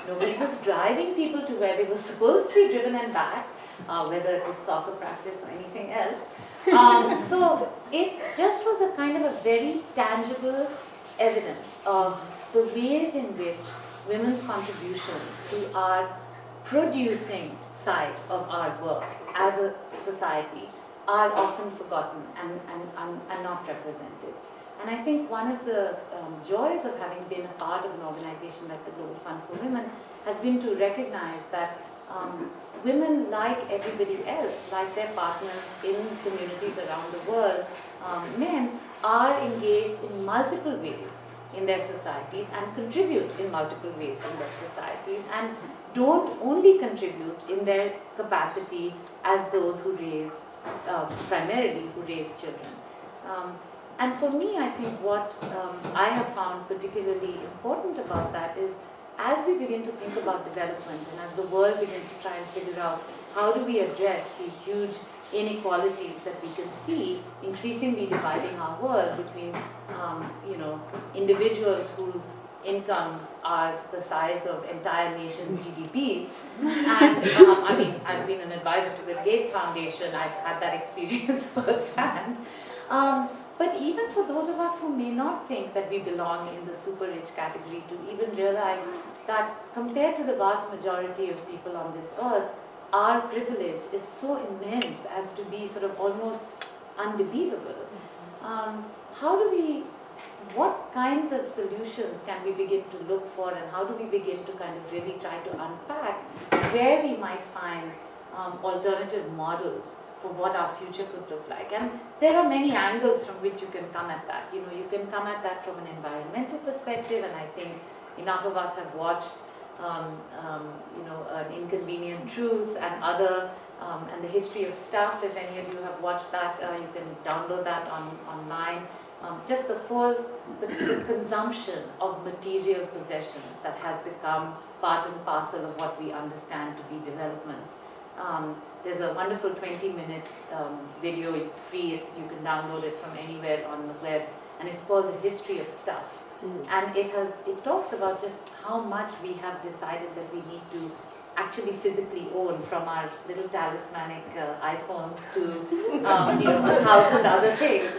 Nobody was driving people to where they were supposed to be driven and back, whether it was soccer practice or anything else. So it just was a kind of a very tangible evidence of the ways in which women's contributions to our producing side of our work as a society are often forgotten and not represented. And I think one of the joys of having been a part of an organization like the Global Fund for Women has been to recognize that women, like everybody else, like their partners in communities around the world, men are engaged in multiple ways in their societies and contribute in multiple ways in their societies, and don't only contribute in their capacity as those who raise, primarily who raise children. And for me, I think what I have found particularly important about that is, as we begin to think about development and as the world begins to try and figure out how do we address these huge inequalities that we can see increasingly dividing our world between individuals whose incomes are the size of entire nations' GDPs. And I mean, I've been an advisor to the Gates Foundation, I've had that experience firsthand. But even for those of us who may not think that we belong in the super rich category, to even realize that compared to the vast majority of people on this earth, our privilege is so immense as to be sort of almost unbelievable. What kinds of solutions can we begin to look for, and how do we begin to kind of really try to unpack where we might find alternative models for what our future could look like? And there are many angles from which you can come at that. You can come at that from an environmental perspective, and I think enough of us have watched An Inconvenient Truth and other, and The History of Stuff. If any of you have watched that, you can download that online. Just the whole the consumption of material possessions that has become part and parcel of what we understand to be development. There's a wonderful 20-minute video. It's free. You can download it from anywhere on the web, and it's called The History of Stuff. And it talks about just how much we have decided that we need to actually physically own, from our little talismanic iPhones to 1,000 other things.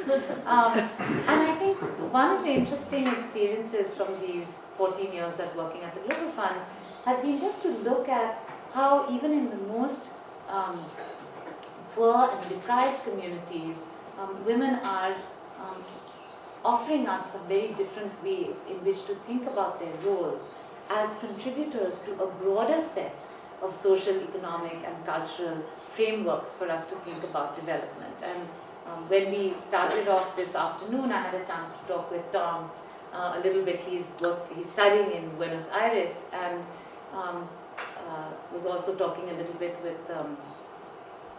And I think one of the interesting experiences from these 14 years of working at the Global Fund has been just to look at how even in the most poor and deprived communities, women are offering us some very different ways in which to think about their roles as contributors to a broader set of social, economic, and cultural frameworks for us to think about development. And when we started off this afternoon, I had a chance to talk with Tom a little bit. He's studying in Buenos Aires, and was also talking a little bit with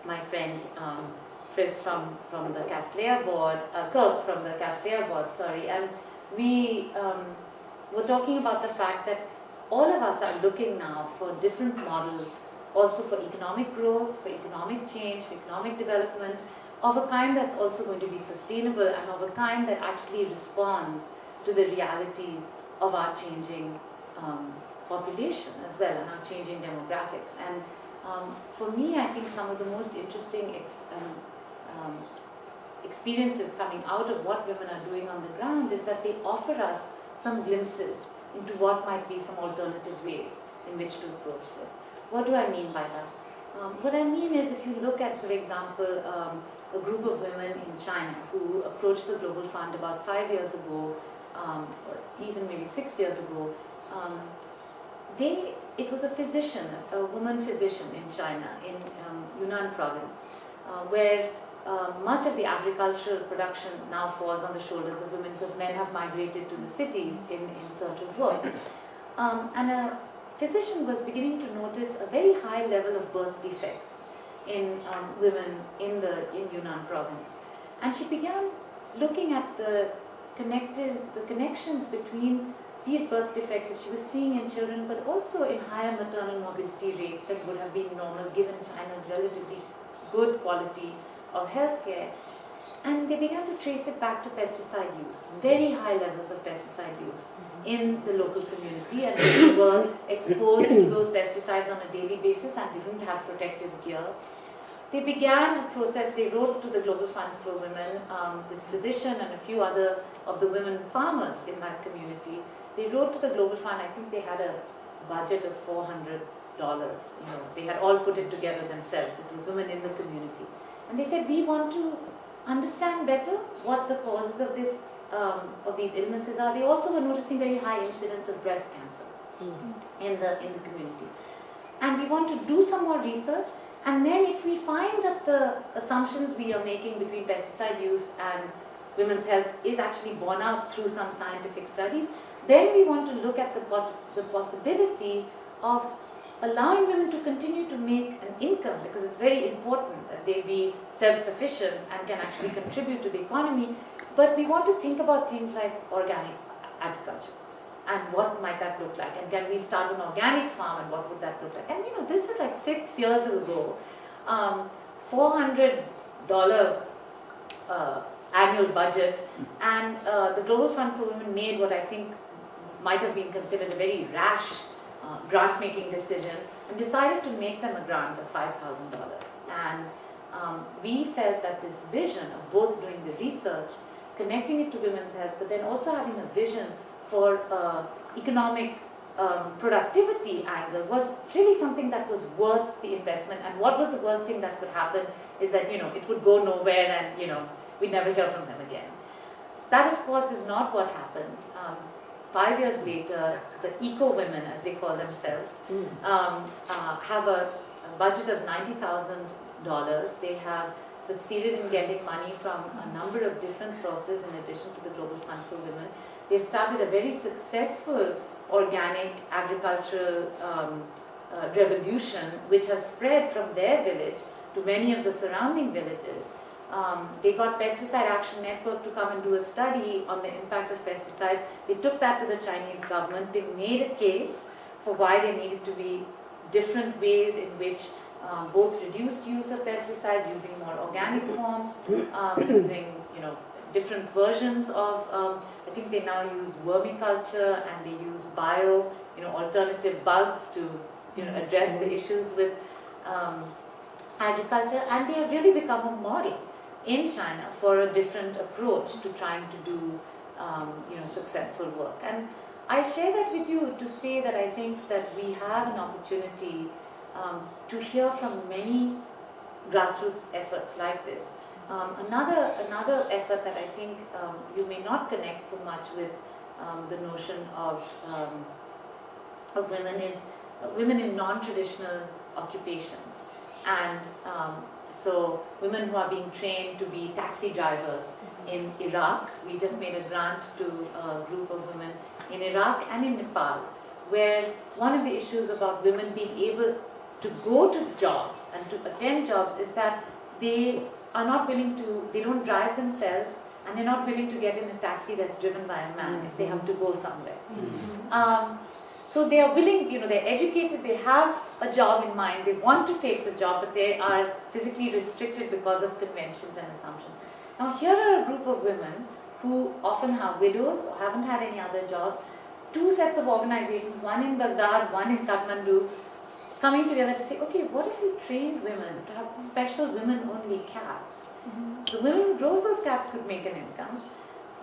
my friend Chris from the Castellia board, Kirk from the Castellia board, sorry, and we were talking about the fact that all of us are looking now for different models, also for economic growth, for economic change, for economic development, of a kind that's also going to be sustainable, and of a kind that actually responds to the realities of our changing population as well, and our changing demographics. And for me, I think some of the most interesting experiences coming out of what women are doing on the ground is that they offer us some glimpses into what might be some alternative ways in which to approach this. What do I mean by that? What I mean is, if you look at, for example, a group of women in China who approached the Global Fund about 5 years ago, or even maybe 6 years ago, it was a physician, a woman physician in China, in Yunnan province, where much of the agricultural production now falls on the shoulders of women because men have migrated to the cities in search of work. And a physician was beginning to notice a very high level of birth defects in women in Yunnan province. And she began looking at the connections between these birth defects that she was seeing in children, but also in higher maternal morbidity rates that would have been normal given China's relatively good quality of healthcare. And they began to trace it back to pesticide use, very high levels of pesticide use in the local community, and they were exposed to those pesticides on a daily basis and didn't have protective gear. They began a process. They wrote to the Global Fund for Women, this physician and a few other of the women farmers in that community. They wrote to the Global Fund. I think they had a budget of $400. They had all put it together themselves. It was women in the community. And they said, we want to understand better what the causes of this of these illnesses are. They also were noticing very high incidence of breast cancer in the community. And we want to do some more research. And then if we find that the assumptions we are making between pesticide use and women's health is actually borne out through some scientific studies, then we want to look at the possibility of allowing women to continue to make an income, because it's very important that they be self-sufficient and can actually contribute to the economy. But we want to think about things like organic agriculture. And what might that look like? And can we start an organic farm, and what would that look like? And this is like 6 years ago. $400 annual budget, and the Global Fund for Women made what I think might have been considered a very rash grant-making decision, and decided to make them a grant of $5,000. And we felt that this vision of both doing the research, connecting it to women's health, but then also having a vision for economic productivity angle was really something that was worth the investment. And what was the worst thing that could happen is that it would go nowhere, and we'd never hear from them again. That, of course, is not what happened. 5 years later, the eco-women, as they call themselves, have a budget of $90,000. They have succeeded in getting money from a number of different sources in addition to the Global Fund for Women. They've started a very successful organic agricultural revolution, which has spread from their village to many of the surrounding villages. They got Pesticide Action Network to come and do a study on the impact of pesticides. They took that to the Chinese government. They made a case for why there needed to be different ways in which both reduced use of pesticides, using more organic forms, using different versions of, I think they now use vermiculture, and they use alternative bugs to address the issues with agriculture. And they have really become a model in China for a different approach to trying to do successful work. And I share that with you to say that I think that we have an opportunity to hear from many grassroots efforts like this. Another effort that I think you may not connect so much with the notion of women is women in non-traditional occupations. And so women who are being trained to be taxi drivers in Iraq. We just made a grant to a group of women in Iraq and in Nepal, where one of the issues about women being able to go to jobs and to attend jobs is that they are not willing to, they don't drive themselves, and they're not willing to get in a taxi that's driven by a man if they have to go somewhere. So they are willing, they're educated, they have a job in mind, they want to take the job, but they are physically restricted because of conventions and assumptions. Now here are a group of women who often are widows or haven't had any other jobs, two sets of organizations, one in Baghdad, one in Kathmandu, coming together to say, okay, what if we trained women to have special women-only cabs? The women who drove those cabs could make an income.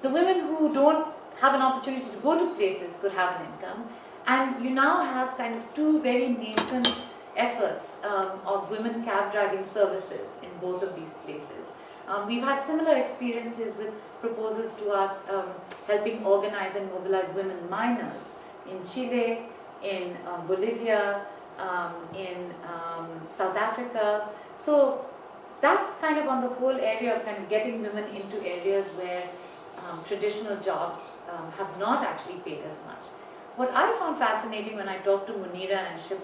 The women who don't have an opportunity to go to places could have an income. And you now have kind of two very nascent efforts of women cab driving services in both of these places. We've had similar experiences with proposals to us helping organize and mobilize women miners in Chile, in Bolivia, in South Africa. So that's kind of on the whole area of kind of getting women into areas where traditional jobs have not actually paid as much. What I found fascinating when I talked to Munira and Shiv